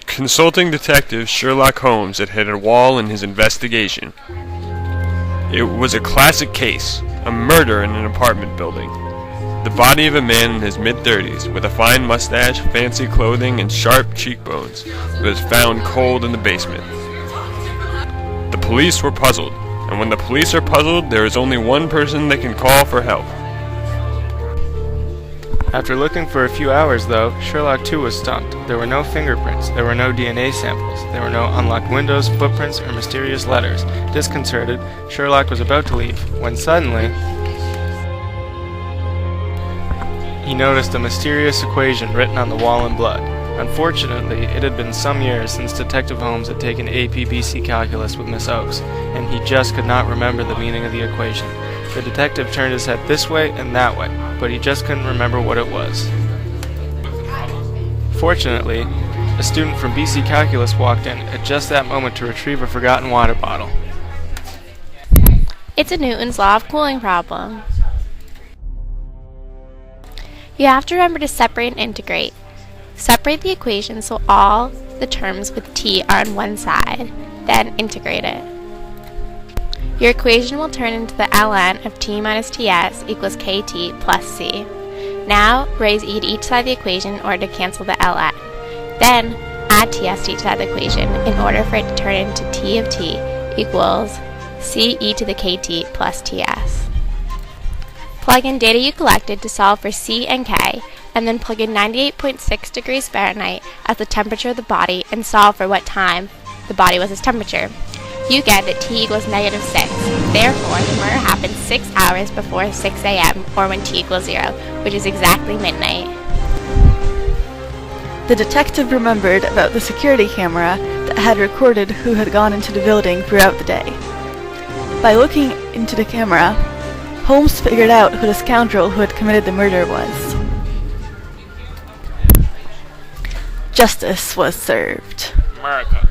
consulting detective Sherlock Holmes had hit a wall in his investigation. It was a classic case, a murder in an apartment building. The body of a man in his mid-30s, with a fine mustache, fancy clothing, and sharp cheekbones, was found cold in the basement. The police were puzzled, and when the police are puzzled, there is only one person they can call for help. After looking for a few hours, though, Sherlock too was stumped. There were no fingerprints, there were no DNA samples, there were no unlocked windows, footprints, or mysterious letters. Disconcerted, Sherlock was about to leave, when suddenly he noticed a mysterious equation written on the wall in blood. Unfortunately, it had been some years since Detective Holmes had taken AP/BC Calculus with Miss Oakes, and he just could not remember the meaning of the equation. The detective turned his head this way and that way, but he just couldn't remember what it was. Fortunately, a student from BC Calculus walked in at just that moment to retrieve a forgotten water bottle. It's a Newton's Law of Cooling problem. You have to remember to separate and integrate. Separate the equation so all the terms with t are on one side, then integrate it. Your equation will turn into the ln of t minus ts equals kt plus c. Now, raise e to each side of the equation in order to cancel the ln. Then, add ts to each side of the equation in order for it to turn into t of t equals c e to the kt plus ts. Plug in data you collected to solve for c and k, and then plug in 98.6 degrees Fahrenheit as the temperature of the body and solve for what time the body was its temperature. You get that t equals -6. Therefore, the murder happened 6 hours before 6 a.m. or when t equals 0, which is exactly midnight. The detective remembered about the security camera that had recorded who had gone into the building throughout the day. By looking into the camera, Holmes figured out who the scoundrel who had committed the murder was. Justice was served. America.